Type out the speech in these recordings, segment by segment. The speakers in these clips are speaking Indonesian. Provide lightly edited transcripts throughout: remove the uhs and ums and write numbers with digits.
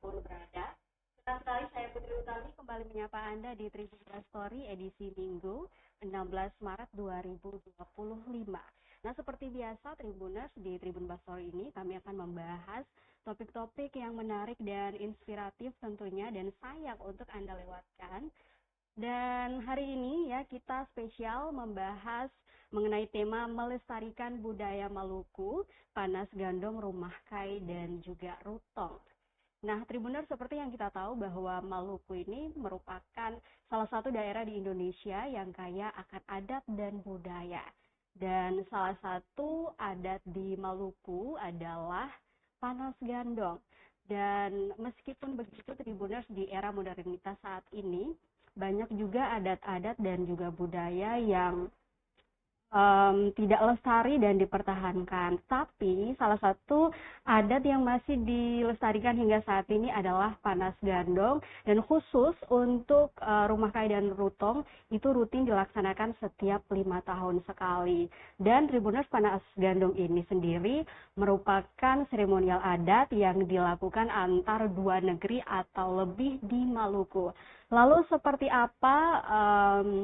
dimanapun berada. Senang sekali saya Putri Utami kembali menyapa Anda di Tribun Story edisi Minggu 16 Maret 2025. Nah, seperti biasa Tribuners, di Tribun Story ini kami akan membahas topik-topik yang menarik dan inspiratif tentunya dan sayang untuk Anda lewatkan. Dan hari ini ya kita spesial membahas mengenai tema melestarikan budaya Maluku, panas gandong, rumah kai, dan juga rutong. Nah, Tribuner, seperti yang kita tahu bahwa Maluku ini merupakan salah satu daerah di Indonesia yang kaya akan adat dan budaya. Dan salah satu adat di Maluku adalah panas gandong. Dan meskipun begitu, Tribuners, di era modernitas saat ini, banyak juga adat-adat dan juga budaya yang tidak lestari dan dipertahankan. Tapi salah satu adat yang masih dilestarikan hingga saat ini adalah panas gandong, dan khusus untuk rumah kai dan rutong itu rutin dilaksanakan setiap 5 tahun sekali. Dan Tribuners, panas gandong ini sendiri merupakan seremonial adat yang dilakukan antar dua negeri atau lebih di Maluku. Lalu seperti apa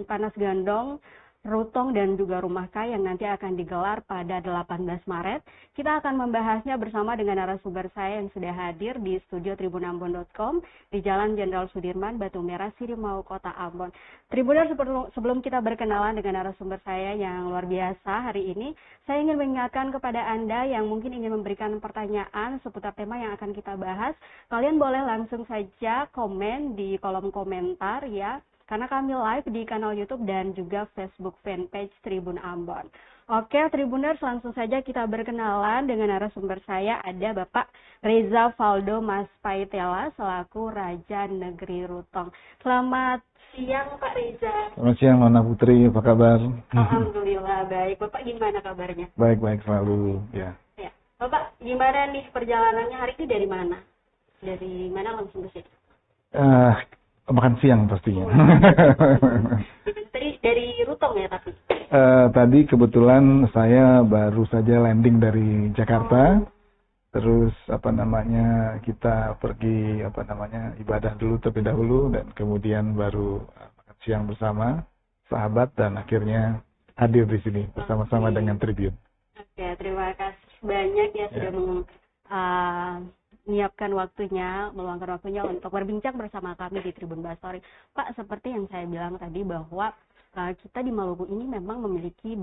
panas gandong, rutong, dan juga rumah kai yang nanti akan digelar pada 18 Maret. Kita akan membahasnya bersama dengan narasumber saya yang sudah hadir di studio tribunambon.com di Jalan Jenderal Sudirman, Batu Merah, Sirimau, Kota Ambon. Tribuner, sebelum kita berkenalan dengan narasumber saya yang luar biasa hari ini, saya ingin mengingatkan kepada Anda yang mungkin ingin memberikan pertanyaan seputar tema yang akan kita bahas. Kalian boleh langsung saja komen di kolom komentar ya, karena kami live di kanal YouTube dan juga Facebook fanpage Tribun Ambon. Oke, Tribuners, langsung saja kita berkenalan dengan narasumber saya. Ada Bapak Reza Valdo Mas Paitela selaku Raja Negeri Rutong. Selamat siang Pak Reza. Selamat siang Nona Putri, apa kabar? Alhamdulillah baik. Bapak gimana kabarnya? Baik selalu ya. Ya. Bapak, gimana nih perjalanannya hari ini, dari mana? Dari mana langsung ke sini? Makan siang pastinya. Tadi dari Rutong ya tapi? Tadi kebetulan saya baru saja landing dari Jakarta. Terus kita pergi ibadah dulu terlebih dahulu, dan kemudian baru makan siang bersama sahabat dan akhirnya hadir di sini bersama-sama dengan Tribun. Oke, terima kasih banyak ya sudah menyiapkan waktunya, meluangkan waktunya untuk berbincang bersama kami di Tribun Story. Pak, seperti yang saya bilang tadi bahwa kita di Maluku ini memang memiliki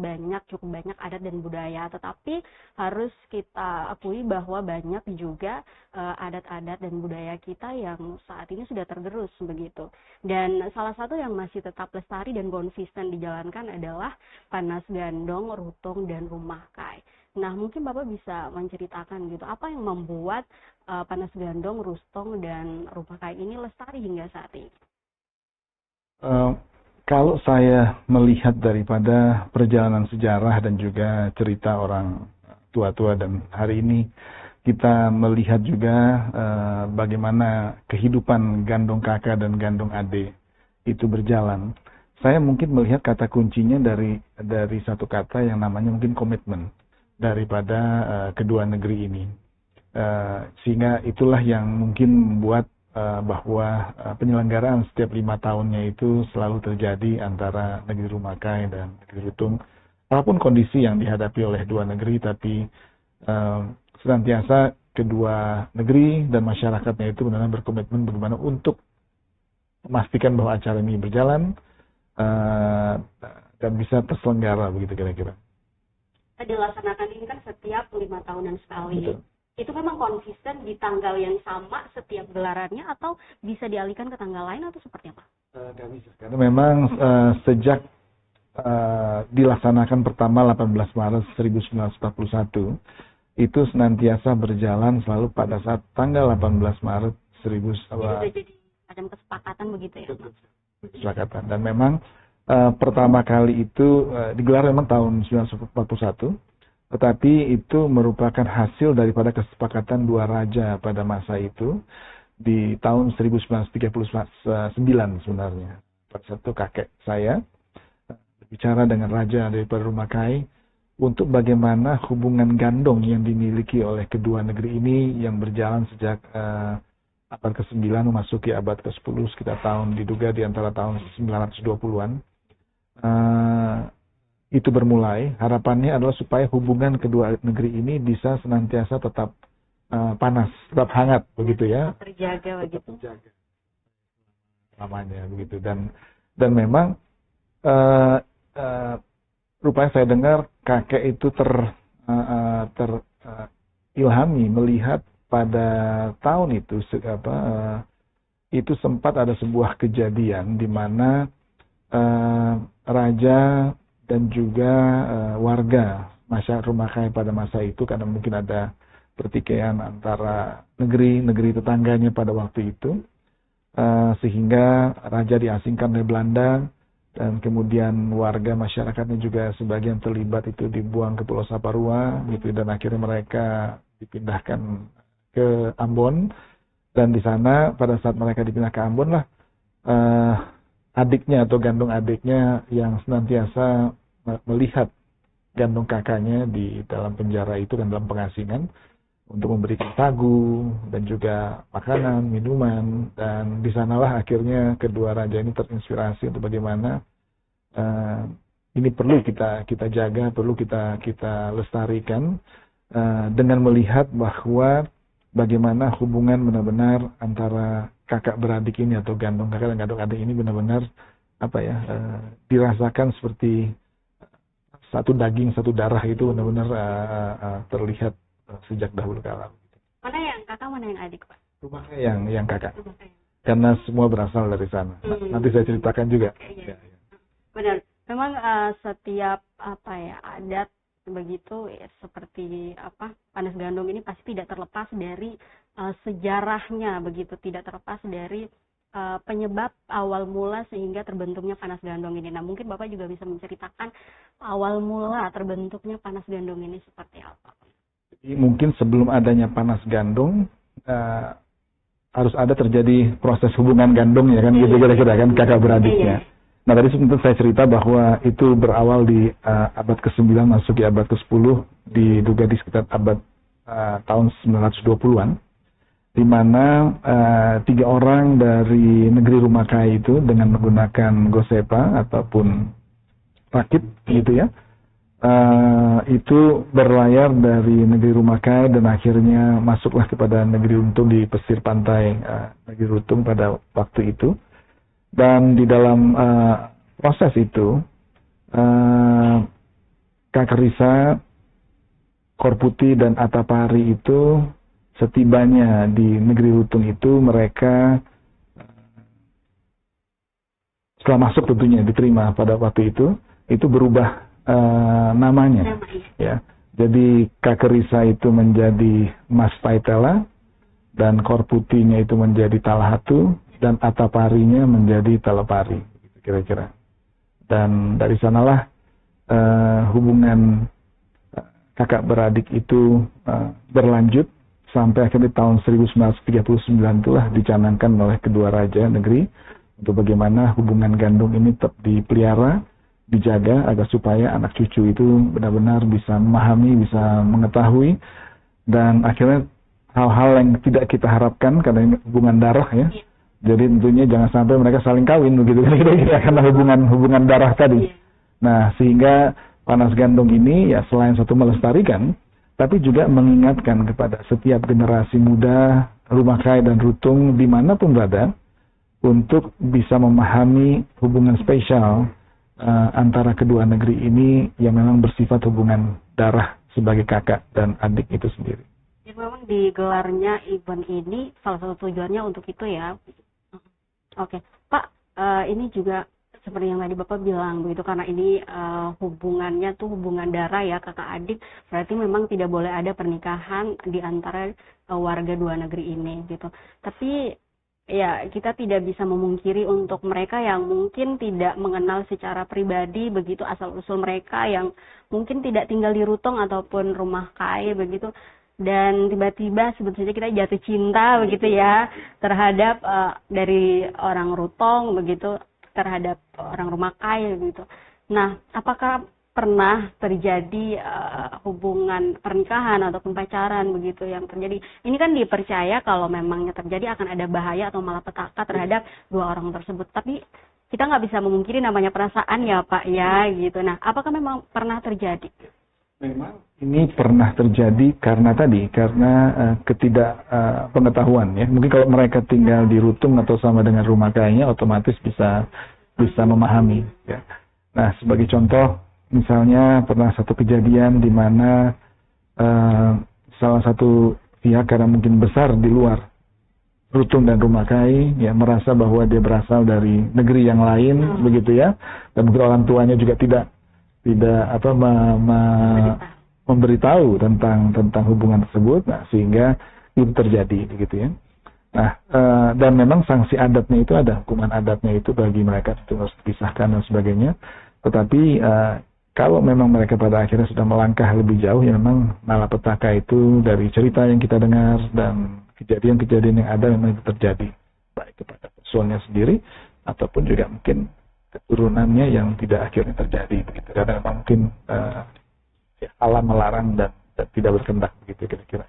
cukup banyak adat dan budaya, tetapi harus kita akui bahwa banyak juga adat-adat dan budaya kita yang saat ini sudah tergerus begitu. Dan salah satu yang masih tetap lestari dan konsisten dijalankan adalah panas gandong, rutong, dan rumah kai. Nah, mungkin Bapak bisa menceritakan gitu, apa yang membuat panas gandong, rutong, dan rumah kai ini lestari hingga saat ini? Kalau saya melihat daripada perjalanan sejarah dan juga cerita orang tua-tua, dan hari ini kita melihat juga bagaimana kehidupan gandong kakak dan gandong adik itu berjalan, saya mungkin melihat kata kuncinya dari satu kata yang namanya mungkin komitmen daripada kedua negeri ini. Sehingga itulah yang mungkin membuat bahwa penyelenggaraan setiap 5 tahunnya itu selalu terjadi antara negeri rumah kai dan negeri rutong. Walaupun kondisi yang dihadapi oleh dua negeri, tapi senantiasa kedua negeri dan masyarakatnya itu benar-benar berkomitmen bagaimana untuk memastikan bahwa acara ini berjalan dan bisa terselenggara begitu kira-kira. Dilaksanakan ini kan setiap 5 tahunan sekali. Betul. Itu memang konsisten di tanggal yang sama setiap gelarannya, atau bisa dialihkan ke tanggal lain, atau seperti apa? Nggak bisa, karena memang sejak dilaksanakan pertama 18 Maret 1941 itu senantiasa berjalan selalu pada saat tanggal 18 Maret 1941. Jadi ada kesepakatan begitu ya? Kesepakatan. Dan memang pertama kali itu digelar memang tahun 1941. Tetapi itu merupakan hasil daripada kesepakatan dua raja pada masa itu di tahun 1939 sebenarnya. Pada saat itu kakek saya bicara dengan raja daripada rumah kai untuk bagaimana hubungan gandong yang dimiliki oleh kedua negeri ini yang berjalan sejak abad ke-9 memasuki abad ke-10 sekitar tahun diduga di antara tahun 920-an. Itu bermulai. Harapannya adalah supaya hubungan kedua negeri ini bisa senantiasa tetap panas, tetap hangat begitu ya. Terjaga begitu. Terjaga namanya begitu, dan memang rupanya saya dengar kakek itu ilhami melihat pada tahun itu itu sempat ada sebuah kejadian di mana raja dan juga warga masyarakat rumah kaya pada masa itu, karena mungkin ada pertikaian antara negeri tetangganya pada waktu itu, sehingga raja diasingkan oleh Belanda dan kemudian warga masyarakatnya juga sebagian terlibat itu dibuang ke Pulau Saparua gitu, dan akhirnya mereka dipindahkan ke Ambon, dan di sana pada saat mereka dipindah ke Ambon lah adiknya atau gandung adiknya yang senantiasa melihat gandung kakaknya di dalam penjara itu dan dalam pengasingan untuk memberikan sagu dan juga makanan, minuman, dan di sanalah akhirnya kedua raja ini terinspirasi untuk bagaimana ini perlu kita jaga, perlu kita lestarikan dengan melihat bahwa bagaimana hubungan benar-benar antara kakak beradik ini atau gandung kakak dan gandung adik ini benar-benar dirasakan seperti satu daging, satu darah, itu benar-benar terlihat sejak dahulu kala. Mana yang kakak, mana yang adik, Pak? Rumahnya yang kakak. Karena semua berasal dari sana. Nanti saya ceritakan juga. Iya. Benar. Memang setiap adat begitu seperti panas gandong ini pasti tidak terlepas dari sejarahnya begitu, tidak terlepas dari penyebab awal mula sehingga terbentuknya panas gandong ini. Nah, mungkin Bapak juga bisa menceritakan awal mula terbentuknya panas gandong ini seperti apa. Mungkin sebelum adanya panas gandong harus ada terjadi proses hubungan gandong ya kan, gitu kira-kira kan, kakak beradiknya. Nah, tadi sempat saya cerita bahwa itu berawal di abad ke-9 masuk di abad ke-10, diduga di sekitar abad tahun 920-an, di mana 3 orang dari negeri rumah kaya itu dengan menggunakan gosepa ataupun rakit gitu ya, itu berlayar dari negeri rumah kaya dan akhirnya masuklah kepada negeri Untung di pesisir pantai negeri Untung pada waktu itu. Dan di dalam proses itu Kakerisa, Korputi dan Atapari itu setibanya di negeri Lutung itu mereka setelah masuk tentunya diterima pada waktu itu berubah namanya ya. Jadi Kakerisa itu menjadi Mas Paitela dan Korputinya itu menjadi Talhatu dan Ataparinya menjadi Talepari kira-kira. Dan dari sanalah hubungan kakak beradik itu berlanjut sampai akhirnya tahun 1939 itulah dicanangkan oleh kedua raja negeri untuk bagaimana hubungan gandung ini tetap dipelihara, dijaga agar supaya anak cucu itu benar-benar bisa memahami, bisa mengetahui, dan akhirnya hal-hal yang tidak kita harapkan karena ini hubungan darah ya. Jadi tentunya jangan sampai mereka saling kawin begitu kira-kira karena hubungan darah tadi. Nah, sehingga panas gandong ini ya selain satu melestarikan, tapi juga mengingatkan kepada setiap generasi muda rumah kaya dan Lutung dimanapun berada untuk bisa memahami hubungan spesial antara kedua negeri ini yang memang bersifat hubungan darah sebagai kakak dan adik itu sendiri. Jadi memang digelarnya event ini salah satu tujuannya untuk itu ya. Oke, Pak, ini juga seperti yang tadi Bapak bilang begitu, karena ini hubungannya tuh hubungan darah ya, kakak adik, berarti memang tidak boleh ada pernikahan di antara warga dua negeri ini gitu. Tapi ya kita tidak bisa memungkiri untuk mereka yang mungkin tidak mengenal secara pribadi begitu asal usul mereka, yang mungkin tidak tinggal di Rutong ataupun rumah kaya begitu, dan tiba-tiba sebetulnya kita jatuh cinta begitu ya terhadap dari orang Rutong begitu terhadap orang rumah kaya begitu. Nah, apakah pernah terjadi hubungan pernikahan ataupun pacaran begitu yang terjadi. Ini kan dipercaya kalau memangnya terjadi akan ada bahaya atau malapetaka terhadap dua orang tersebut. Tapi kita nggak bisa memungkiri namanya perasaan ya Pak ya gitu. Nah, apakah memang pernah terjadi? Memang ini pernah terjadi karena ketidak pengetahuan ya. Mungkin kalau mereka tinggal di Rutung atau sama dengan rumah kayaknya otomatis bisa memahami ya. Nah, sebagai contoh misalnya pernah satu kejadian di mana salah satu pihak karena mungkin besar di luar Rutung dan Rumah Kai ya merasa bahwa dia berasal dari negeri yang lain begitu ya, dan mungkin orang tuanya juga tidak memberitahu tentang hubungan tersebut, nah, sehingga itu terjadi begitu ya. Nah, dan memang sanksi adatnya itu ada, hukuman adatnya itu bagi mereka itu harus dipisahkan dan sebagainya. Tetapi kalau memang mereka pada akhirnya sudah melangkah lebih jauh, ya memang malapetaka itu dari cerita yang kita dengar dan kejadian-kejadian yang ada memang itu terjadi, baik kepada persoalnya sendiri ataupun juga mungkin keturunannya yang tidak akhirnya terjadi begitu. Karena memang mungkin alam melarang dan tidak berkehendak begitu kira-kira.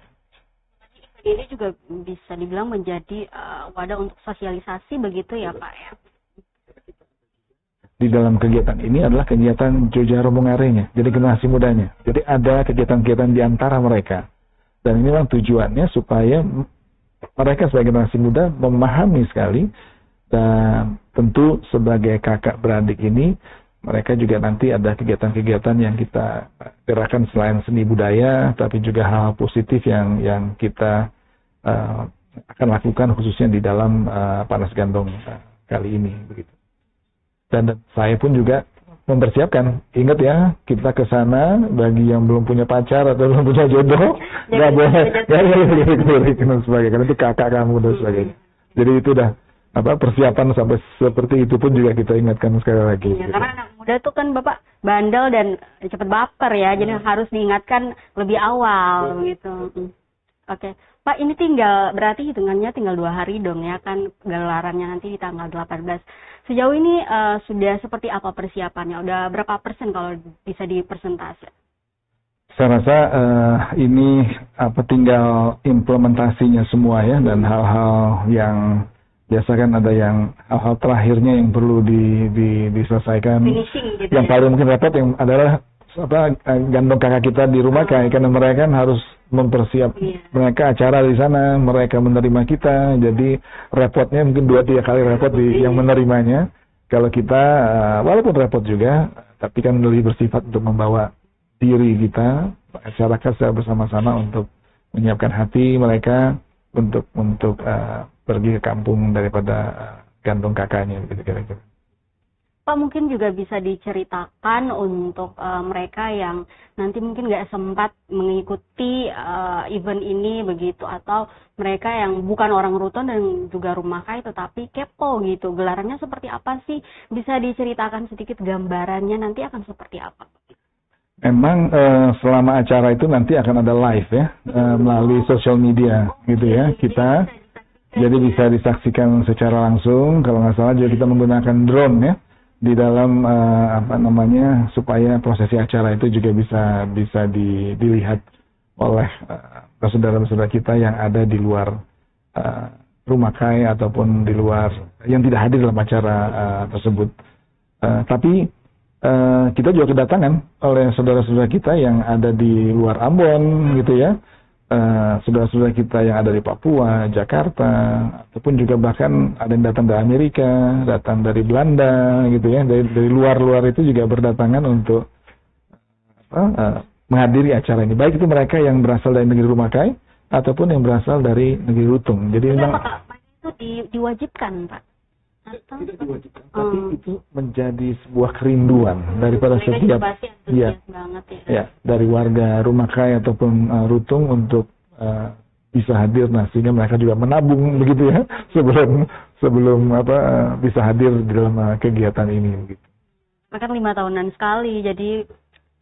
Ini juga bisa dibilang menjadi wadah untuk sosialisasi begitu ya Pak ya. Di dalam kegiatan ini adalah kegiatan Joja Rombong Arenya, jadi generasi mudanya. Jadi ada kegiatan-kegiatan di antara mereka. Dan ini memang tujuannya supaya mereka sebagai generasi muda memahami sekali, dan tentu sebagai kakak beradik ini, mereka juga nanti ada kegiatan-kegiatan yang kita gerakan selain seni budaya, tapi juga hal positif yang kita akan lakukan khususnya di dalam Panas Gandong kali ini begitu. Dan saya pun juga mempersiapkan. Ingat ya, kita ke sana bagi yang belum punya pacar atau belum punya jodoh, nggak boleh dan sebagainya. Karena itu kakak kamu dan sebagainya. Jadi itu udah persiapan sampai seperti itu pun juga kita ingatkan sekali lagi. Ya, karena anak muda tuh kan Bapak bandel dan cepat baper ya, jadi harus diingatkan lebih awal gitu. Oke. Pak, ini berarti hitungannya tinggal 2 hari dong ya kan gelarannya nanti di tanggal 18. Sejauh ini sudah seperti apa persiapannya? Udah berapa persen kalau bisa dipersentase? Saya rasa ini tinggal implementasinya semua ya, dan hal-hal yang biasa kan ada yang hal-hal terakhirnya yang perlu diselesaikan. Finishing gitu. Yang paling mungkin repot yang adalah gandong kakak kita di rumah karena mereka kan harus mereka acara di sana, mereka menerima kita, jadi repotnya mungkin 2-3 kali repot yang menerimanya. Kalau kita walaupun repot juga, tapi kan lebih bersifat untuk membawa diri kita, masyarakat secara bersama-sama untuk menyiapkan hati mereka untuk pergi ke kampung daripada gandong kakaknya gitu kira-kira. Pak, mungkin juga bisa diceritakan untuk mereka yang nanti mungkin nggak sempat mengikuti event ini begitu, atau mereka yang bukan orang Ruton dan juga Rumah Kai tetapi kepo gitu, gelarannya seperti apa sih? Bisa diceritakan sedikit gambarannya nanti akan seperti apa? Memang selama acara itu nanti akan ada live ya, melalui sosial media gitu ya kita. Jadi bisa disaksikan secara langsung. Kalau nggak salah juga kita menggunakan drone ya di dalam supaya prosesi acara itu juga bisa dilihat oleh saudara-saudara kita yang ada di luar Rumah Kai ataupun di luar yang tidak hadir dalam acara tersebut. Tapi kita juga kedatangan oleh saudara-saudara kita yang ada di luar Ambon gitu ya. Saudara-saudara kita yang ada di Papua, Jakarta, ataupun juga bahkan ada yang datang dari Amerika, datang dari Belanda, gitu ya, dari luar-luar itu juga berdatangan untuk menghadiri acara ini. Baik itu mereka yang berasal dari negeri Rumah Kai ataupun yang berasal dari negeri Rutung. Jadi memang itu diwajibkan, Pak? Tidak diwajibkan, tapi itu menjadi sebuah kerinduan daripada setiap dari warga Rumah Kai ataupun Rutung untuk bisa hadir, nah sehingga mereka juga menabung begitu ya sebelum bisa hadir di dalam kegiatan ini begitu. Mereka 5 tahunan sekali, jadi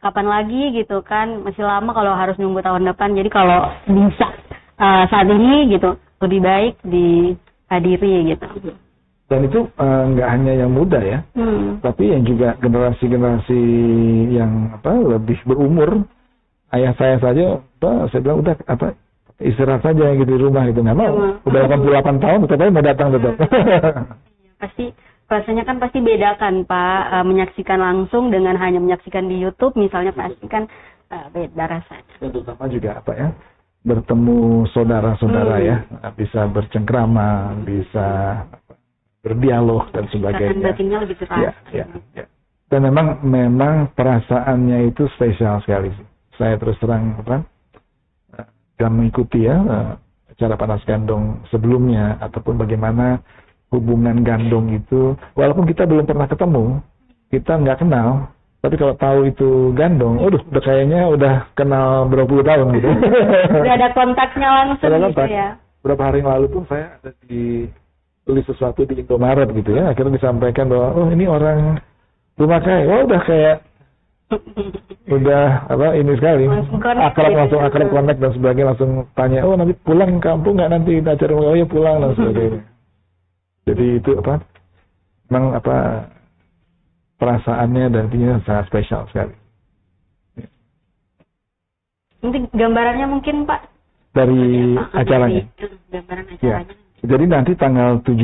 kapan lagi gitu kan, masih lama kalau harus nunggu tahun depan. Jadi kalau bisa saat ini gitu lebih baik dihadiri gitu. Dan itu nggak hanya yang muda ya, tapi yang juga generasi-generasi yang lebih berumur. Ayah saya saja, saya bilang udah istirahat saja gitu di rumah gitu, nggak mau. Udah 88 tahun tetap aja mau datang tetap. Pasti rasanya kan pasti beda kan Pak, menyaksikan langsung dengan hanya menyaksikan di YouTube misalnya pasti kan beda rasanya. Dan terutama juga bertemu saudara-saudara ya, bisa bercengkrama, bisa berdialog dan sebagainya. Batinnya lebih terasa. Ya. Dan memang perasaannya itu spesial sekali. Saya terus terang dan mengikuti acara Panas Gandong sebelumnya ataupun bagaimana hubungan gandong itu, walaupun kita belum pernah ketemu, kita nggak kenal, tapi kalau tahu itu gandong, udah kayaknya udah kenal berapa puluh tahun gitu. Udah ada kontaknya langsung gitu ya. Berapa hari yang lalu pun saya ada tulis sesuatu di Indomaret gitu ya, akhirnya disampaikan bahwa ini orang Rumah Kai, udah kayak udah ini sekali, langsung akrab connect dan sebagainya, langsung tanya, nanti pulang kampung nggak nanti acara, ya pulang dan sebagainya. Jadi itu memang perasaannya dan intinya sangat spesial sekali. Mungkin gambarannya mungkin Pak dari acaranya. Gambaran acaranya. Ya. Jadi nanti tanggal 17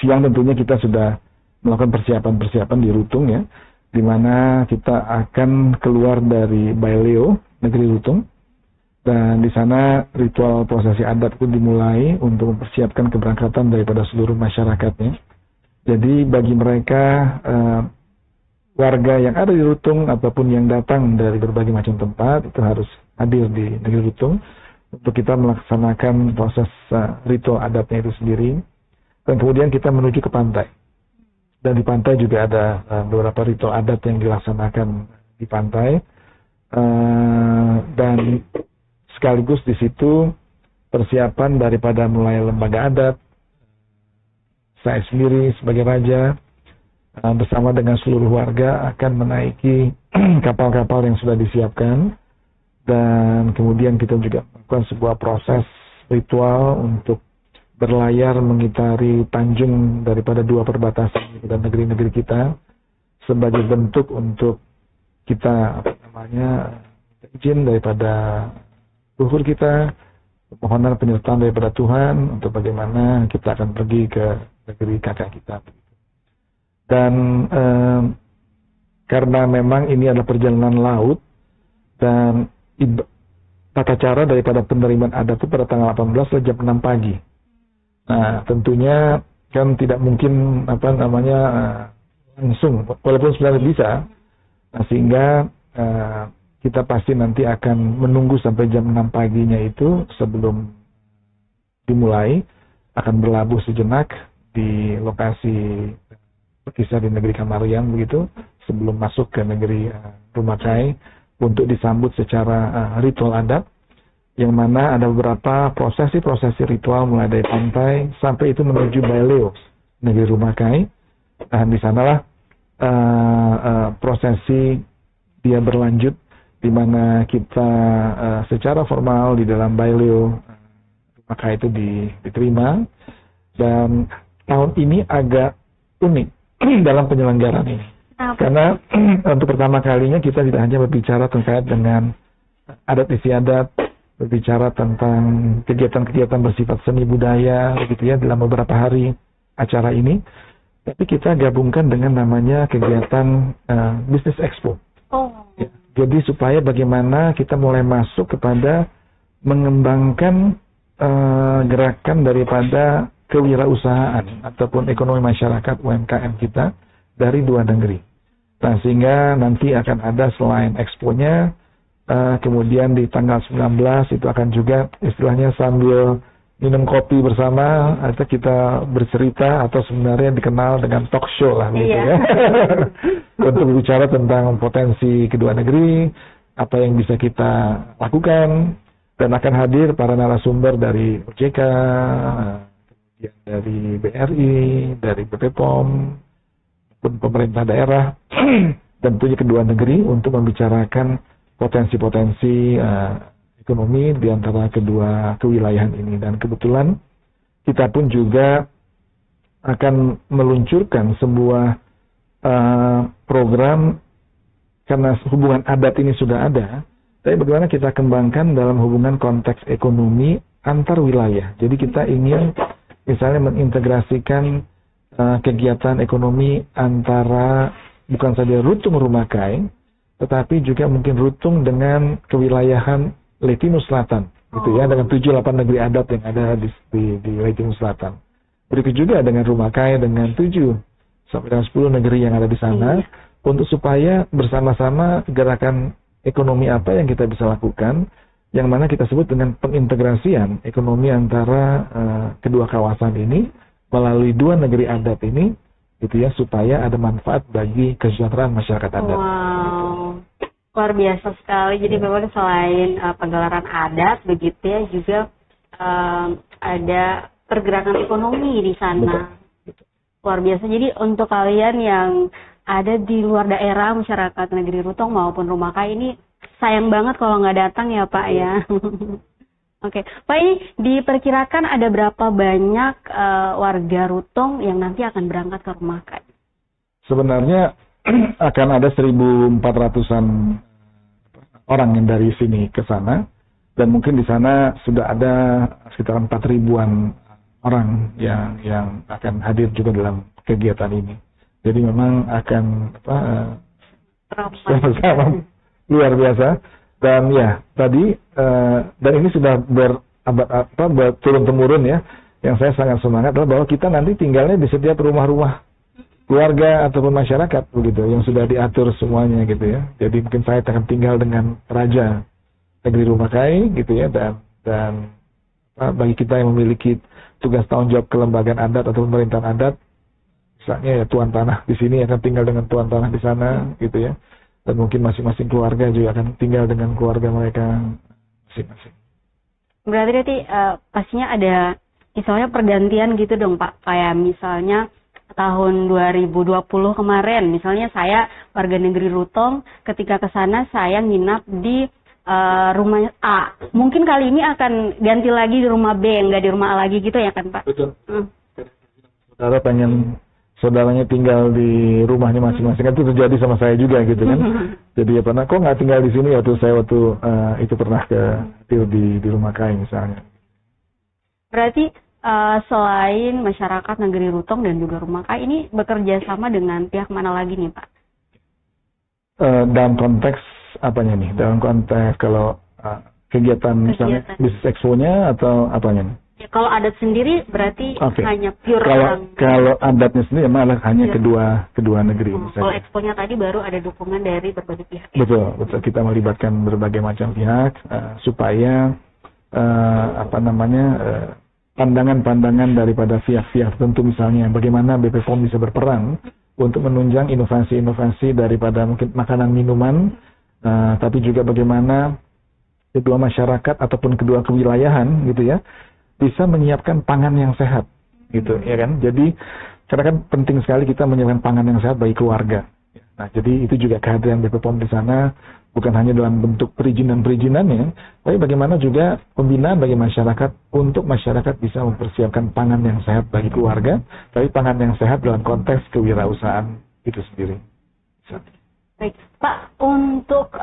siang tentunya kita sudah melakukan persiapan di Rutung ya, di mana kita akan keluar dari Baileo, negeri Rutung, dan di sana ritual prosesi adat pun dimulai untuk mempersiapkan keberangkatan daripada seluruh masyarakatnya. Jadi bagi mereka warga yang ada di Rutung ataupun yang datang dari berbagai macam tempat itu harus hadir di negeri Rutung untuk kita melaksanakan proses ritual adatnya itu sendiri. Dan kemudian kita menuju ke pantai. Dan di pantai juga ada beberapa ritual adat yang dilaksanakan di pantai. Dan sekaligus di situ persiapan daripada mulai lembaga adat, saya sendiri sebagai raja bersama dengan seluruh warga akan menaiki kapal-kapal yang sudah disiapkan, dan kemudian kita juga melakukan sebuah proses ritual untuk berlayar mengitari tanjung daripada dua perbatasan dan negeri-negeri kita sebagai bentuk untuk kita izin daripada luhur kita, permohonan penyertaan daripada Tuhan untuk bagaimana kita akan pergi ke negeri kakak kita. Dan karena memang ini adalah perjalanan laut dan tata cara daripada penerimaan adat itu pada tanggal 18 jam 6 pagi. Nah, tentunya kan tidak mungkin langsung, walaupun sebenarnya bisa. Nah, sehingga kita pasti nanti akan menunggu sampai jam 6 paginya itu sebelum dimulai, akan berlabuh sejenak di lokasi berkisar di negeri Kamariang begitu, sebelum masuk ke negeri Rumah Kai untuk disambut secara ritual adat, yang mana ada beberapa prosesi ritual mulai dari pantai sampai itu menuju Baileo, negeri Rumah Kai. Dan di sanalah prosesi dia berlanjut, di mana kita secara formal di dalam Baileo Rumah Kai itu diterima. Dan tahun ini agak unik dalam penyelenggaraan ini. Karena untuk pertama kalinya kita tidak hanya berbicara terkait dengan adat istiadat, berbicara tentang kegiatan-kegiatan bersifat seni budaya begitu ya dalam beberapa hari acara ini, tapi kita gabungkan dengan namanya kegiatan Business Expo. Ya, jadi supaya bagaimana kita mulai masuk kepada mengembangkan gerakan daripada kewirausahaan ataupun ekonomi masyarakat UMKM kita dari dua negeri. Nah, sehingga nanti akan ada selain expo-nya, kemudian di tanggal 19 itu akan juga istilahnya sambil minum kopi bersama, atau kita bercerita atau sebenarnya dikenal dengan talk show lah gitu ya. Untuk berbicara tentang potensi kedua negeri, apa yang bisa kita lakukan, dan akan hadir para narasumber dari OJK, dari BRI, dari BPOM, pemerintah daerah, dan tentunya kedua negeri untuk membicarakan potensi-potensi ekonomi di antara kedua kewilayahan ini. Dan kebetulan kita pun juga akan meluncurkan sebuah program, karena hubungan adat ini sudah ada, tapi bagaimana kita kembangkan dalam hubungan konteks ekonomi antar wilayah. Jadi kita ingin misalnya mengintegrasikan kegiatan ekonomi antara bukan saja Rutung Rumakai, tetapi juga mungkin Rutung dengan kewilayahan Letinus Selatan, gitu ya, dengan 7-8 negeri adat yang ada di Letinus Selatan. Begitu juga dengan Rumakai dengan 7-10 negeri yang ada di sana, untuk supaya bersama-sama gerakan ekonomi apa yang kita bisa lakukan, yang mana kita sebut dengan pengintegrasian ekonomi antara kedua kawasan ini melalui 2 negeri adat ini, gitu ya, supaya ada manfaat bagi kesejahteraan masyarakat adat. Wow, luar biasa sekali. Jadi memang selain pagelaran adat begitu ya, juga ada pergerakan ekonomi di sana. Betul. Luar biasa. Jadi untuk kalian yang ada di luar daerah, masyarakat negeri Rutong maupun Rumakai ini, sayang banget kalau nggak datang ya Pak ya. Oke, Pak, ini diperkirakan ada berapa banyak warga Rutong yang nanti akan berangkat ke Rumakai? Sebenarnya akan ada 1.400-an orang yang dari sini ke sana, dan mungkin di sana sudah ada sekitar 4.000-an orang yang akan hadir juga dalam kegiatan ini. Jadi memang akan sama-sama luar biasa. Dan ya tadi dan ini sudah turun-temurun ya. Yang saya sangat semangat adalah bahwa kita nanti tinggalnya di setiap rumah-rumah keluarga ataupun masyarakat begitu, yang sudah diatur semuanya gitu ya. Jadi mungkin saya akan tinggal dengan Raja Negeri Rumakai gitu ya, dan bagi kita yang memiliki tugas tanggung jawab kelembagaan adat atau pemerintahan adat, misalnya ya tuan tanah di sini akan tinggal dengan tuan tanah di sana gitu ya, dan mungkin masing-masing keluarga juga akan tinggal dengan keluarga mereka masing-masing. Berarti pastinya ada misalnya pergantian gitu dong Pak, kayak misalnya tahun 2020 kemarin, misalnya saya warga negeri Rutong, ketika ke sana saya nginap di rumah A, mungkin kali ini akan ganti lagi di rumah B, nggak di rumah A lagi gitu ya kan Pak? Betul. Saudara pengen saudaranya tinggal di rumahnya masing-masing, itu terjadi sama saya juga gitu kan. Jadi ya pernah, kok nggak tinggal di sini, waktu itu pernah di Rumakai misalnya. Berarti selain masyarakat negeri Rutong dan juga Rumakai ini bekerja sama dengan pihak mana lagi nih Pak? Dalam konteks apanya nih? Dalam konteks kalau kegiatan misalnya bisnis expo-nya atau apanya nih? Ya, kalau adat sendiri berarti hanya pure kalau adatnya sendiri malah hanya kedua negeri. Kalau expo-nya tadi baru ada dukungan dari berbagai pihak. Betul. Kita melibatkan berbagai macam pihak supaya pandangan-pandangan daripada pihak-pihak tertentu, misalnya bagaimana BP POM bisa berperan untuk menunjang inovasi-inovasi daripada mungkin makanan minuman, tapi juga bagaimana kedua masyarakat ataupun kedua kewilayahan gitu ya bisa menyiapkan pangan yang sehat gitu ya kan. Jadi karena kan penting sekali kita menyiapkan pangan yang sehat bagi keluarga. Nah, jadi itu juga kehadiran BP POM di sana bukan hanya dalam bentuk perizinan-perizinannya, tapi bagaimana juga pembinaan bagi masyarakat untuk masyarakat bisa mempersiapkan pangan yang sehat bagi keluarga, tapi pangan yang sehat dalam konteks kewirausahaan itu sendiri. Baik, Pak, untuk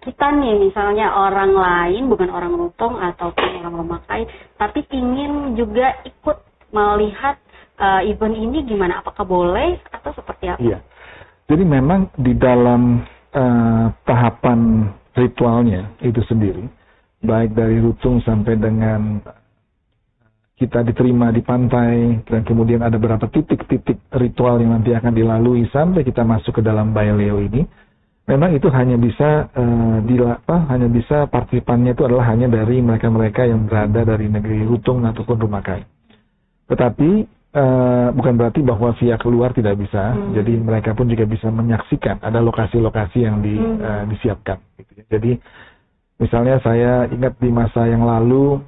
kita nih misalnya orang lain, bukan orang Rutong ataupun orang Rumakai, tapi ingin juga ikut melihat event ini, gimana? Apakah boleh atau seperti apa? Iya, jadi memang di dalam tahapan ritualnya itu sendiri, baik dari Rutung sampai dengan kita diterima di pantai, dan kemudian ada beberapa titik-titik ritual yang nanti akan dilalui sampai kita masuk ke dalam Baileo ini. Memang itu hanya bisa hanya bisa partisipannya itu adalah hanya dari mereka-mereka yang berada dari negeri Rutung ataupun Rumakai. Tetapi bukan berarti bahwa pihak luar tidak bisa. Jadi mereka pun juga bisa menyaksikan. Ada lokasi-lokasi yang disiapkan. Gitu. Jadi misalnya saya ingat di masa yang lalu,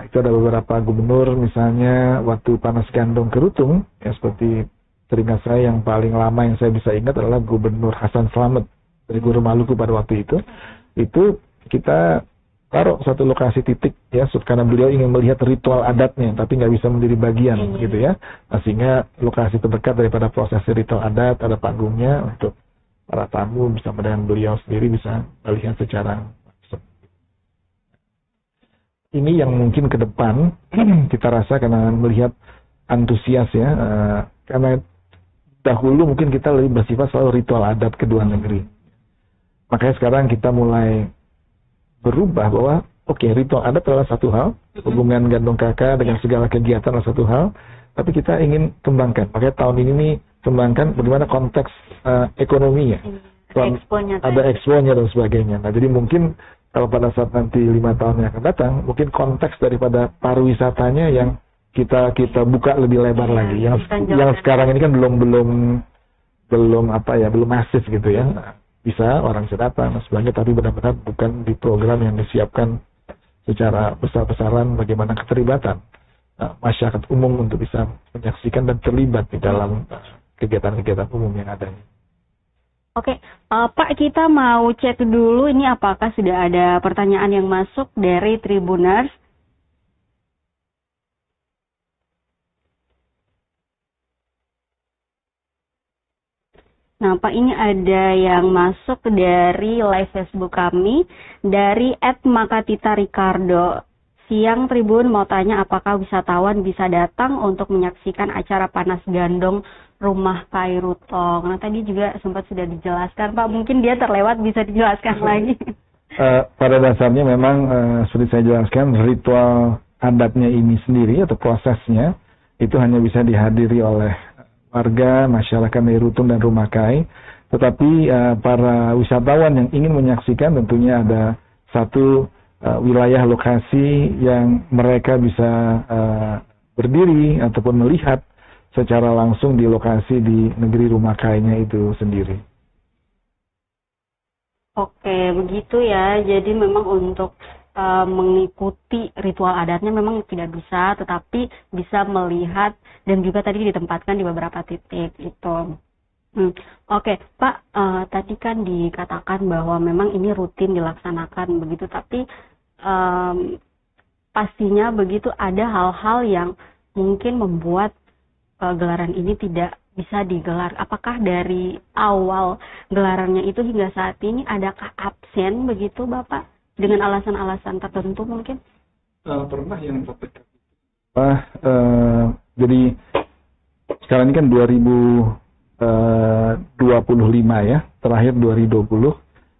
itu ada beberapa gubernur, misalnya waktu panas gandong ke Rutung, ya seperti teringat saya yang paling lama yang saya bisa ingat adalah Gubernur Hasan Slamet dari Gubernur Maluku pada waktu itu kita taruh satu lokasi titik ya, karena beliau ingin melihat ritual adatnya, tapi nggak bisa menjadi bagian gitu ya. Nah, sehingga lokasi terdekat daripada proses ritual adat ada panggungnya untuk para tamu bisa dengan beliau sendiri bisa melihat secara langsung. Ini yang mungkin ke depan kita rasa karena melihat antusias ya, karena dahulu mungkin kita lebih bersifat selalu ritual adat kedua negeri. Makanya sekarang kita mulai berubah bahwa ritual adat adalah satu hal, hubungan gandong kakak dengan segala kegiatan adalah satu hal, tapi kita ingin kembangkan. Makanya tahun ini nih kembangkan bagaimana konteks ekonominya. Ada expo-nya dan sebagainya. Nah, jadi mungkin kalau pada saat nanti 5 tahun yang akan datang, mungkin konteks daripada pariwisatanya yang kita buka lebih lebar lagi. Yang sekarang ini kan belum masif gitu ya. Nah, bisa orang bisa datang dan sebagainya, tapi benar-benar bukan di program yang disiapkan secara besar-besaran bagaimana keterlibatan masyarakat umum untuk bisa menyaksikan dan terlibat di dalam kegiatan-kegiatan umum yang ada. Oke, Pak, kita mau cek dulu ini apakah sudah ada pertanyaan yang masuk dari Tribuners. Nah, Pak, ini ada yang masuk dari live Facebook kami dari @makatita_ricardo. Siang Tribun mau tanya apakah wisatawan bisa datang untuk menyaksikan acara panas gandong Rumah Kai Rutong. Nah, tadi juga sempat sudah dijelaskan, Pak. Mungkin dia terlewat, bisa dijelaskan lagi. Pada dasarnya memang seperti saya jelaskan, ritual adatnya ini sendiri atau prosesnya itu hanya bisa dihadiri oleh warga, masyarakat dari Rutong dan Rumah Kai. Tetapi para wisatawan yang ingin menyaksikan tentunya ada satu wilayah lokasi yang mereka bisa berdiri ataupun melihat secara langsung di lokasi di negeri Rumah Kai-nya itu sendiri. Oke, begitu ya. Jadi memang untuk mengikuti ritual adatnya memang tidak bisa, tetapi bisa melihat dan juga tadi ditempatkan di beberapa titik itu. Oke, Pak, tadi kan dikatakan bahwa memang ini rutin dilaksanakan begitu, tapi pastinya begitu ada hal-hal yang mungkin membuat gelaran ini tidak bisa digelar. Apakah dari awal gelarannya itu hingga saat ini adakah absen begitu, Bapak? Dengan alasan-alasan tertentu mungkin? Pernah yang terdekat. Jadi sekarang ini kan 2025 ya, terakhir 2020.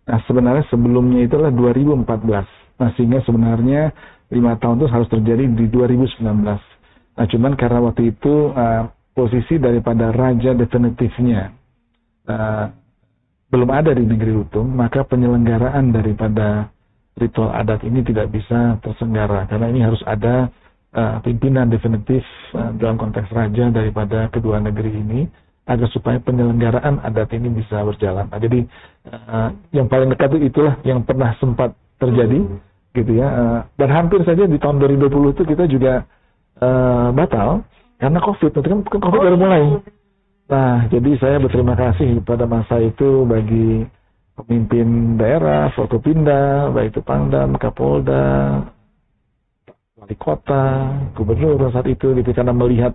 Nah, sebenarnya sebelumnya itu adalah 2014. Nah, sehingga sebenarnya 5 tahun itu harus terjadi di 2019. Nah, cuman karena waktu itu posisi daripada raja definitifnya belum ada di negeri Rutong, maka penyelenggaraan daripada ritual adat ini tidak bisa terselenggara karena ini harus ada pimpinan definitif dalam konteks raja daripada kedua negeri ini agar supaya penyelenggaraan adat ini bisa berjalan. Nah, jadi yang paling dekat itulah yang pernah sempat terjadi gitu ya, dan hampir saja di tahun 2020 itu kita juga batal karena COVID. Itu kan COVID baru mulai. Nah, jadi saya berterima kasih pada masa itu bagi pemimpin daerah, Forkopimda, baik itu Pangdam, Kapolda, wali kota, gubernur saat itu, gitu, karena melihat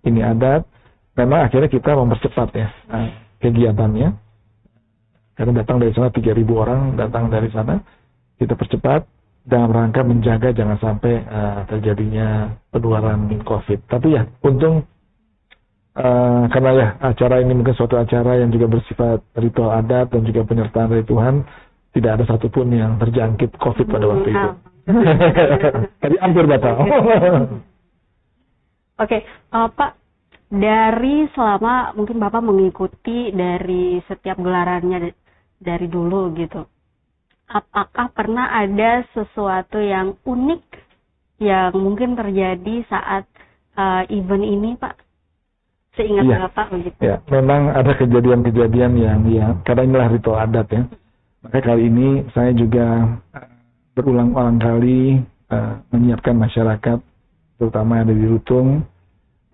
ini adat, memang akhirnya kita mempercepat ya kegiatannya. Karena datang dari sana 3.000 orang datang dari sana, kita percepat dalam rangka menjaga jangan sampai terjadinya penularan COVID. Tapi ya, untung karena ya acara ini mungkin suatu acara yang juga bersifat ritual adat dan juga penyertaan dari Tuhan, tidak ada satupun yang terjangkit COVID pada waktu itu. Tadi hampir batal. Oke, Pak, dari selama mungkin Bapak mengikuti dari setiap gelarannya dari dulu gitu, apakah pernah ada sesuatu yang unik yang mungkin terjadi saat event ini, Pak? Seingat Bapak begitu. Ya, memang ada kejadian-kejadian yang karena inilah ritual adat ya. Maka kali ini saya juga berulang-ulang kali menyiapkan masyarakat, terutama yang ada di Rutong,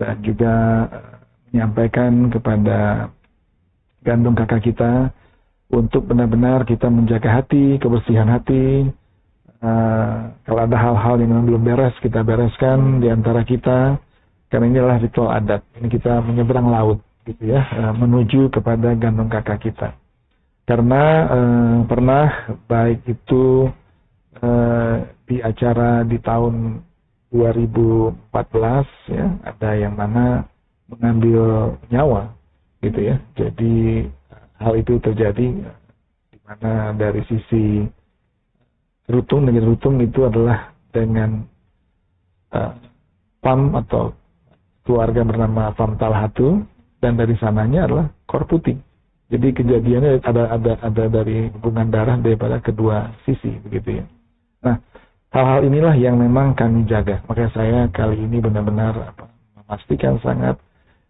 dan juga menyampaikan kepada gandong kakak kita untuk benar-benar kita menjaga hati, kebersihan hati, Kalau ada hal-hal yang memang belum beres, kita bereskan di antara kita. Karena inilah ritual adat. Ini kita menyeberang laut, gitu ya, menuju kepada gandum kakak kita. Karena pernah baik itu di acara di tahun 2014 ya, ada yang mana mengambil nyawa, gitu ya. Jadi hal itu terjadi di mana dari sisi Rutung, negeri Rutung itu adalah dengan Pam atau keluarga bernama Pam Talhatu, dan dari sananya adalah Korputi. Jadi kejadiannya ada dari hubungan darah daripada kedua sisi, begitu ya. Nah, hal-hal inilah yang memang kami jaga. Makanya saya kali ini benar-benar memastikan sangat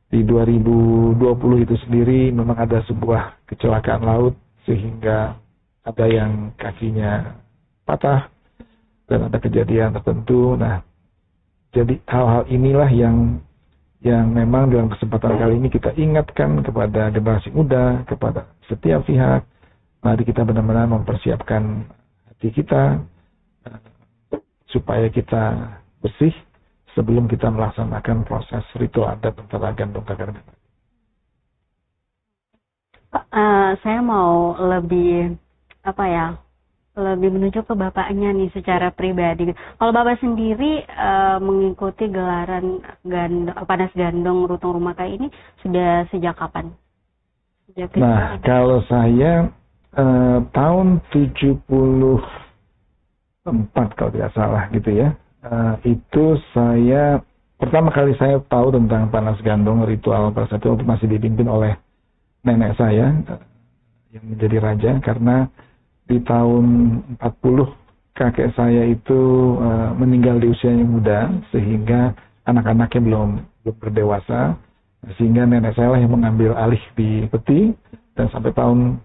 di 2020 itu sendiri memang ada sebuah kecelakaan laut sehingga ada yang kakinya patah dan ada kejadian tertentu. Nah, jadi hal-hal inilah yang memang dalam kesempatan kali ini kita ingatkan kepada generasi muda, kepada setiap pihak, mari kita benar-benar mempersiapkan hati kita supaya kita bersih sebelum kita melaksanakan proses ritual adat antara gandum kakak. Pak, saya mau lebih lebih menuju ke bapaknya nih secara pribadi. Kalau bapak sendiri mengikuti gelaran panas gandong Rutung Rumakai ini sudah sejak kapan? Nah, kalau saya tahun 74 kalau tidak salah gitu ya. Itu saya pertama kali saya tahu tentang panas gandong ritual pada saat itu masih dipimpin oleh nenek saya yang menjadi raja, karena di tahun 40 kakek saya itu meninggal di usia yang muda sehingga anak-anaknya belum berdewasa, sehingga nenek saya lah yang mengambil alih di peti, dan sampai tahun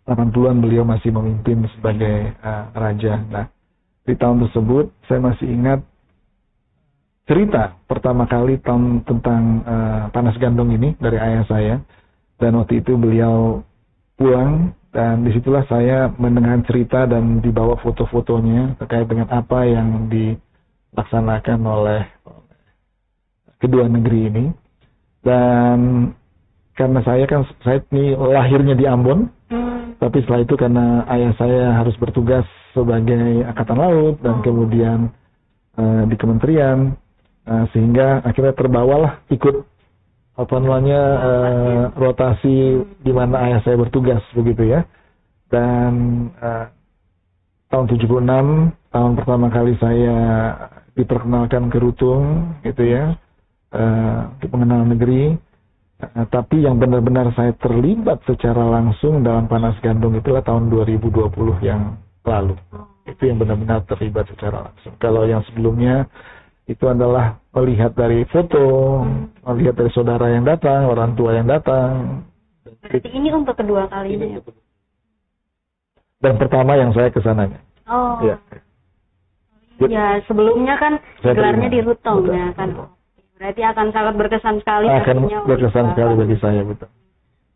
80-an beliau masih memimpin sebagai raja. Nah, di tahun tersebut saya masih ingat cerita pertama kali tentang panas gandong ini dari ayah saya, dan waktu itu beliau pulang. Dan disitulah saya mendengar cerita dan dibawa foto-fotonya terkait dengan apa yang dilaksanakan oleh kedua negeri ini. Dan karena saya ini lahirnya di Ambon, tapi setelah itu karena ayah saya harus bertugas sebagai angkatan laut dan kemudian di kementerian, sehingga akhirnya terbawalah ikut rotasi di mana ayah saya bertugas, begitu ya. Dan tahun 76 tahun pertama kali saya diperkenalkan ke Rutung, gitu ya, untuk mengenal negeri. Tapi yang benar-benar saya terlibat secara langsung dalam panas gandong itulah tahun 2020 yang lalu. Itu yang benar-benar terlibat secara langsung. Kalau yang sebelumnya itu adalah melihat dari foto, melihat dari saudara yang datang, orang tua yang datang. Berarti ini untuk kedua kalinya. Dan pertama yang saya ke sananya. Oh. Ya. Ya, sebelumnya kan gelarnya di Rutung ya kan. Berarti akan sangat berkesan sekali. Akan berkesan sekali bagi saya, betul.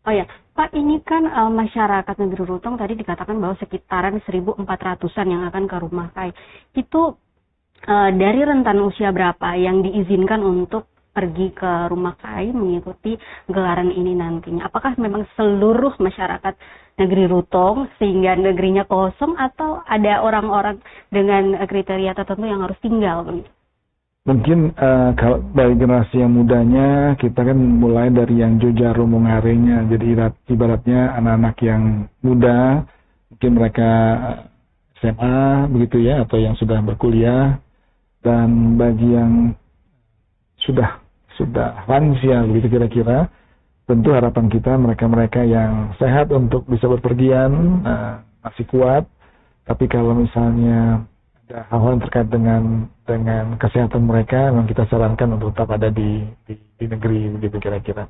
Oh ya, Pak, ini kan masyarakat negeri Rutung tadi dikatakan bahwa sekitaran 1.400-an yang akan ke Rumakai. Itu dari rentan usia berapa yang diizinkan untuk pergi ke Rumakai mengikuti gelaran ini nantinya? Apakah memang seluruh masyarakat negeri Rutung sehingga negerinya kosong, atau ada orang-orang dengan kriteria tertentu yang harus tinggal? Mungkin kalau dari generasi yang mudanya, kita kan mulai dari yang Joja Romongarenya. Jadi ibaratnya anak-anak yang muda, mungkin mereka SMA begitu ya, atau yang sudah berkuliah. Dan bagi yang sudah lansia begitu kira-kira, tentu harapan kita mereka-mereka yang sehat untuk bisa berpergian, masih kuat. Tapi kalau misalnya ada hal-hal yang terkait dengan kesehatan mereka, memang kita sarankan untuk tetap ada di negeri begitu kira-kira.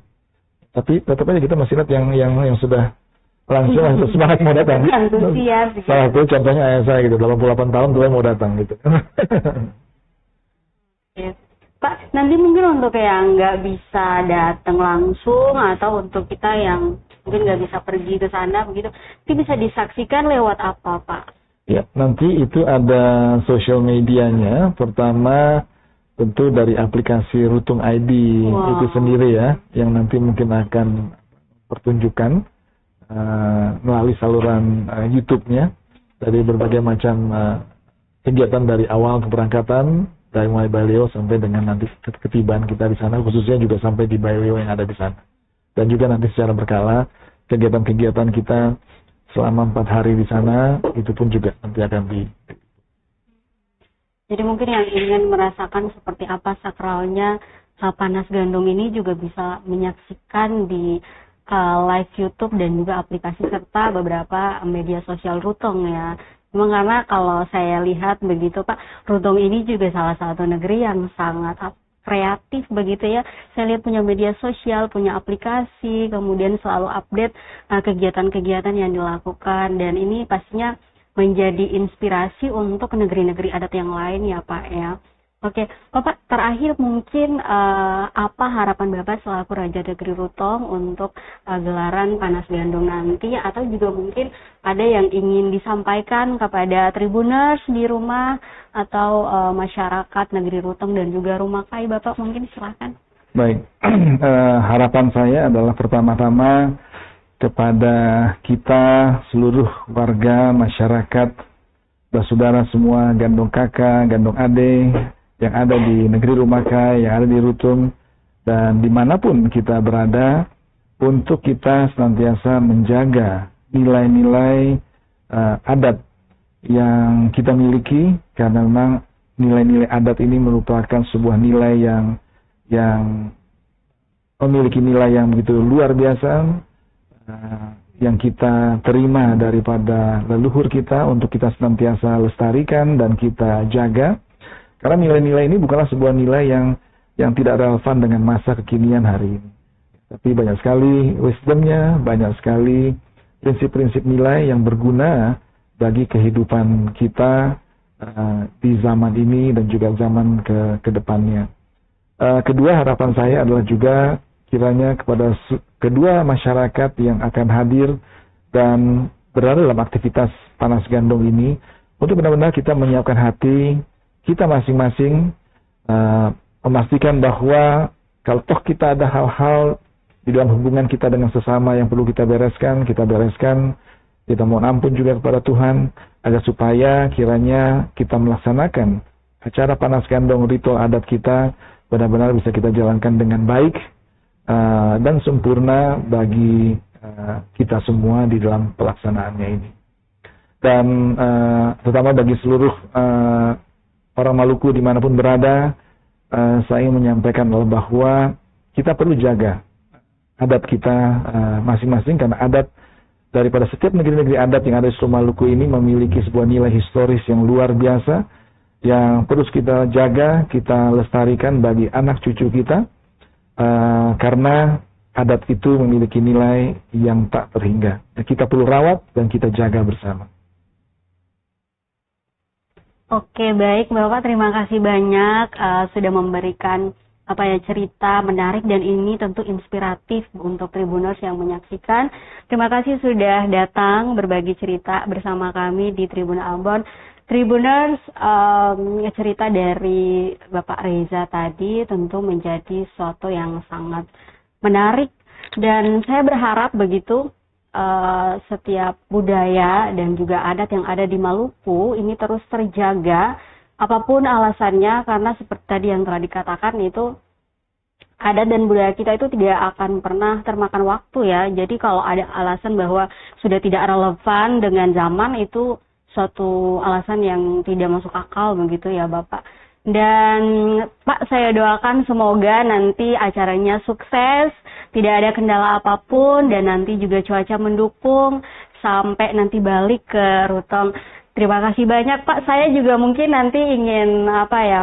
Tapi tetap aja kita masih lihat yang sudah langsung semangat mau datang. Antusias. Salah satu contohnya ayah saya gitu, 88 tahun tuh mau datang gitu. Ya. Pak, nanti mungkin untuk yang nggak bisa datang langsung atau untuk kita yang mungkin nggak bisa pergi ke sana begitu, itu bisa disaksikan lewat apa, Pak? Ya, nanti itu ada social medianya. Pertama tentu dari aplikasi Rutung ID itu sendiri ya, yang nanti mungkin akan pertunjukan melalui saluran YouTube-nya dari berbagai macam kegiatan dari awal keberangkatan, dari mulai Baileo sampai dengan nanti ketibaan kita di sana, khususnya juga sampai di Baileo yang ada di sana. Dan juga nanti secara berkala kegiatan-kegiatan kita selama 4 hari di sana itu pun juga nanti akan Jadi mungkin yang ingin merasakan seperti apa sakralnya Panas Gandong ini juga bisa menyaksikan di live YouTube dan juga aplikasi serta beberapa media sosial Rutong ya. Memang karena kalau saya lihat begitu Pak, Rutong ini juga salah satu negeri yang sangat kreatif begitu ya. Saya lihat punya media sosial, punya aplikasi, kemudian selalu update kegiatan-kegiatan yang dilakukan, dan ini pastinya menjadi inspirasi untuk negeri-negeri adat yang lain ya Pak ya. Oke, Bapak terakhir mungkin apa harapan Bapak selaku Raja Negeri Rutong untuk gelaran Panas Gandong nanti, atau juga mungkin ada yang ingin disampaikan kepada Tribuners di rumah atau masyarakat Negeri Rutong dan juga Rumah Kai, Bapak mungkin silakan. Baik, harapan saya adalah pertama-tama kepada kita seluruh warga masyarakat, saudara semua, Gandong kakak, Gandong ade yang ada di negeri Rumah Kai, yang ada di Rutong, dan dimanapun kita berada, untuk kita senantiasa menjaga nilai-nilai adat yang kita miliki, karena memang nilai-nilai adat ini merupakan sebuah nilai yang memiliki nilai yang begitu luar biasa, yang kita terima daripada leluhur kita untuk kita senantiasa lestarikan dan kita jaga. Karena nilai-nilai ini bukanlah sebuah nilai yang tidak relevan dengan masa kekinian hari ini. Tapi banyak sekali wisdomnya, banyak sekali prinsip-prinsip nilai yang berguna bagi kehidupan kita di zaman ini dan juga zaman ke depannya. Kedua, harapan saya adalah juga kiranya kepada kedua masyarakat yang akan hadir dan berada dalam aktivitas Panas Gandong ini, untuk benar-benar kita menyiapkan hati kita masing-masing, memastikan bahwa kalau toh kita ada hal-hal di dalam hubungan kita dengan sesama yang perlu kita bereskan, kita mohon ampun juga kepada Tuhan, agar supaya kiranya kita melaksanakan acara Panas Gandong ritual adat kita benar-benar bisa kita jalankan dengan baik dan sempurna bagi kita semua di dalam pelaksanaannya ini. Dan terutama bagi seluruh orang Maluku dimanapun berada, saya ingin menyampaikan bahwa kita perlu jaga adat kita masing-masing, karena adat daripada setiap negeri-negeri adat yang ada di seluruh Maluku ini memiliki sebuah nilai historis yang luar biasa, yang terus kita jaga, kita lestarikan bagi anak cucu kita, karena adat itu memiliki nilai yang tak terhingga. Kita perlu rawat dan kita jaga bersama. Oke, baik Bapak, terima kasih banyak sudah memberikan cerita menarik, dan ini tentu inspiratif untuk Tribuners yang menyaksikan. Terima kasih sudah datang berbagi cerita bersama kami di Tribun Ambon. Tribuners, cerita dari Bapak Reza tadi tentu menjadi sesuatu yang sangat menarik, dan saya berharap begitu setiap budaya dan juga adat yang ada di Maluku ini terus terjaga apapun alasannya, karena seperti tadi yang telah dikatakan itu adat dan budaya kita itu tidak akan pernah termakan waktu ya. Jadi kalau ada alasan bahwa sudah tidak relevan dengan zaman, itu suatu alasan yang tidak masuk akal begitu ya Bapak. Dan Pak, saya doakan semoga nanti acaranya sukses, tidak ada kendala apapun, dan nanti juga cuaca mendukung sampai nanti balik ke Rutong. Terima kasih banyak Pak. Saya juga mungkin nanti ingin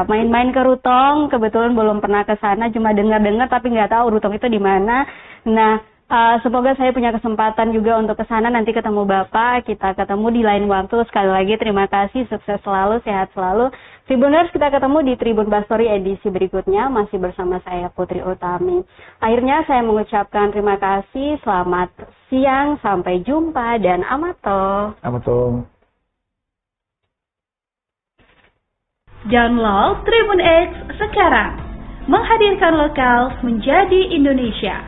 main-main ke Rutong. Kebetulan belum pernah ke sana, cuma dengar-dengar tapi nggak tahu Rutong itu di mana. Nah, semoga saya punya kesempatan juga untuk ke sana, nanti ketemu Bapak, kita ketemu di lain waktu. Sekali lagi terima kasih, sukses selalu, sehat selalu. Tribuners, kita ketemu di Tribun Bastory edisi berikutnya, masih bersama saya Putri Utami. Akhirnya saya mengucapkan terima kasih, selamat siang, sampai jumpa, dan amato. Amato. Download Tribun X sekarang, menghadirkan lokal menjadi Indonesia.